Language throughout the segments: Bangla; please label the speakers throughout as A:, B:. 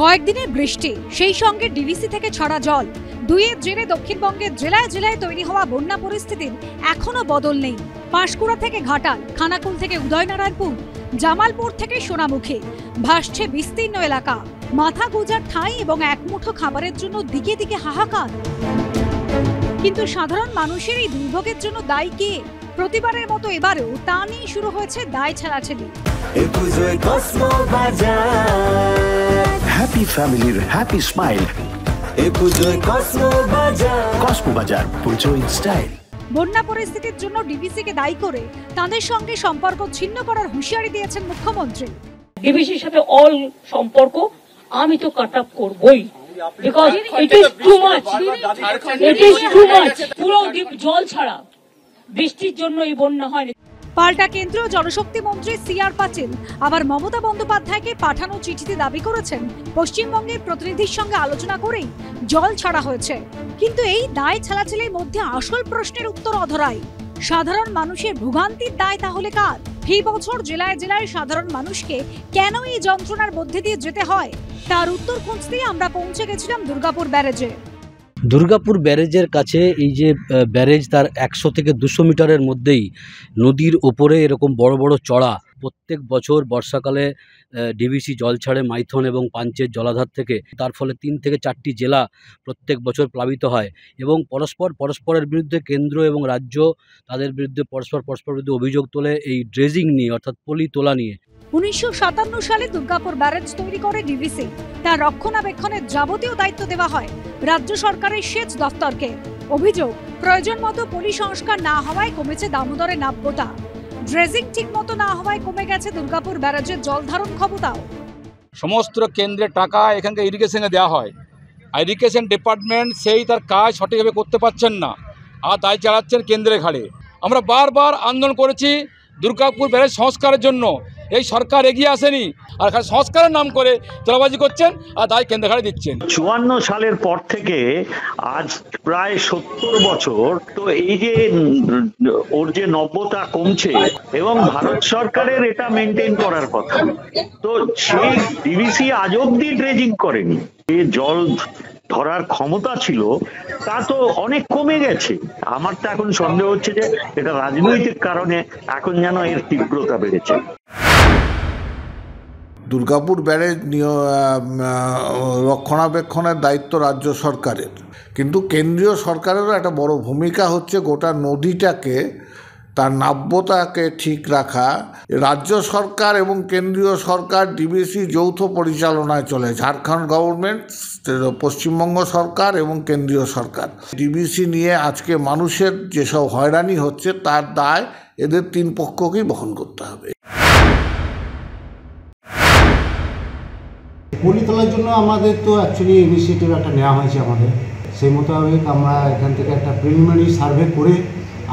A: কয়েকদিনের বৃষ্টি, সেই সঙ্গে ডিভিসি থেকে ছড়া জল, দুইয়ের জেরে দক্ষিণবঙ্গের জেলায় জেলায় তৈরি হওয়া বন্যা পরিস্থিতির এখনো বদল নেই। পাঁশকুড়া থেকে ঘাটাল, খানাকুল থেকে উদয়নারায়ণপুর, জামালপুর থেকে সোনামুখী, ভাসছে বিস্তীর্ণ এলাকা। মাথা গোজার ঠাঁই এবং একমুঠো খাবারের জন্য দিকে দিকে হাহাকার। কিন্তু সাধারণ মানুষের এই দুর্ভোগের জন্য দায়ী কে? প্রতিবারের মতো এবারেও তা নিয়ে শুরু হয়েছে দায় ছেড়াছেড়ি।
B: হ্যাপি ফ্যামিলির হ্যাপি স্মাইল। কসমো বাজার, পুজো ইন স্টাইল।
A: বন্যা পরিস্থিতির জন্য ডিভিসিকে দায়ী করে তাদের সঙ্গে সম্পর্ক ছিন্ন করার হুঁশিয়ারি দিয়েছেন মুখ্যমন্ত্রী।
C: ডিভিসির সাথে অল সম্পর্ক আমি তো কাট আপ করবই, because it is too much, it is too much. পুরো জল ছাড়া বৃষ্টির জন্য এই বন্যা হয়নি।
A: পাল্টা কেন্দ্রীয় জলশক্তি মন্ত্রী সি.আর. পাটিল আবার মমতা বন্দ্যোপাধ্যায়কে পাঠানো চিঠিতে দাবি করেছেন পশ্চিমবঙ্গের প্রতিনিধির সঙ্গে আলোচনা করেই জল ছাড়া হয়েছে। কিন্তু এই দায় ছেড়াছেড়ির মধ্যে আসল প্রশ্নের উত্তর অধরাই। সাধারণ মানুষের ভোগান্তির দায় তাহলে কার? এই বছর জেলায় জেলায় সাধারণ মানুষকে কেন এই যন্ত্রণার মধ্যে দিয়ে যেতে হয়, তার উত্তর খুঁজতেই আমরা পৌঁছে গেছিলাম দুর্গাপুর ব্যারেজে।
D: দুর্গাপুর ব্যারেজের কাছে এই যে ব্যারেজ, তার 100 থেকে 200 মিটারের মধ্যেই নদীর ওপরে এরকম বড় বড় চড়া। প্রত্যেক বছর বর্ষাকালে ডিভিসি জল ছাড়ে মাইথন এবং পাঞ্চের জলাধার থেকে। তার ফলে 3 থেকে 4টি জেলা প্রত্যেক বছর প্লাবিত হয় এবং পরস্পরের বিরুদ্ধে কেন্দ্র এবং রাজ্য তাদের বিরুদ্ধে পরস্পর বিরুদ্ধে অভিযোগ তোলে এই ড্রেজিং নিয়ে, অর্থাৎ পলি তোলা নিয়ে।
A: 1957 সালে দুর্গাপুর ব্যারেজ তৈরি করে ডিভিসি। তার রক্ষণাবেক্ষণের যাবতীয় দায়িত্ব দেওয়া হয় রাজ্য সরকারের সেচ দফতরকে। অভিযোগ, প্রয়োজন মতো পলি সংস্কার না হওয়ায় কমেছে দামোদরের নাব্যতা। ড্রেজিং ঠিক মতো না হওয়ায় কমে গেছে দুর্গাপুর ব্যারেজের জল ধারণ ক্ষমতাও।
E: সমস্ত কেন্দ্রের টাকা এখানকার ইরিগেশনে দেওয়া হয়, ইরিগেশন ডিপার্টমেন্ট সেই তার কাজ সঠিকভাবে করতে পারছেন না, আর দায় চালাচ্ছেন কেন্দ্রের ঘাড়ে। আমরা বারবার আন্দোলন করেছি দুর্গাপুর ব্যারেজ সংস্কারের জন্য, এই সরকার এগিয়ে আসেনি, আর সংস্কারের নাম করে তোলাবাজি করছেন আর দায় কেন্দ্রের ঘাড়ে দিচ্ছেন।
F: 54 সালের পর থেকে আজ প্রায় 70 বছর, তো এই যে ওর যে নব্যতা কমছে এবং ভারত সরকারের এটা মেনটেন করার কথা, তো সেই ডিভিসি আজ অব্দি ড্রেজিং করেনি। যে জল ধরার ক্ষমতা ছিল তা তো অনেক কমে গেছে। আমার তো এখন সন্দেহ হচ্ছে যে এটা রাজনৈতিক কারণে এখন যেন এর তীব্রতা বেড়েছে।
G: দুর্গাপুর ব্যারেজ রক্ষণাবেক্ষণের দায়িত্ব রাজ্য সরকারের, কিন্তু কেন্দ্রীয় সরকারেরও একটা বড় ভূমিকা হচ্ছে গোটা নদীটাকে, তার নাব্যতাকে ঠিক রাখা। রাজ্য সরকার এবং কেন্দ্রীয় সরকার ডিভিসি যৌথ পরিচালনায় চলে, ঝাড়খণ্ড গভর্নমেন্ট, পশ্চিমবঙ্গ সরকার এবং কেন্দ্রীয় সরকার। ডিভিসি নিয়ে আজকে মানুষের যেসব হয়রানি হচ্ছে তার দায় এদের 3 পক্ষকেই বহন করতে হবে।
H: পলি তোলার জন্য আমাদের তো অ্যাকচুয়ালি ইনিশিয়েটিভ একটা নেওয়া হয়েছে আমাদের, সেই মোতাবেক আমরা এখান থেকে একটা প্রিলিমিনারি সার্ভে করে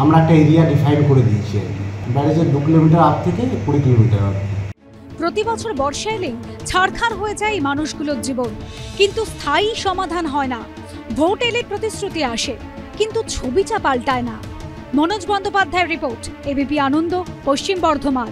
H: আমরা একটা এরিয়া ডিফাইন করে দিয়েছি আর কি। ব্যারেজের 2 কিলোমিটার আপ থেকে 20 কিলোমিটার আপ।
A: প্রতি বছর বর্ষা এলেই ছাড়খাড় হয়ে যায় এই মানুষগুলোর জীবন, কিন্তু স্থায়ী সমাধান হয় না। ভোট এলে প্রতিশ্রুতি আসে, কিন্তু ছবিটা পাল্টায় না। মনোজ বন্দ্যোপাধ্যায়ের রিপোর্ট, এবিপি আনন্দ, পশ্চিম বর্ধমান।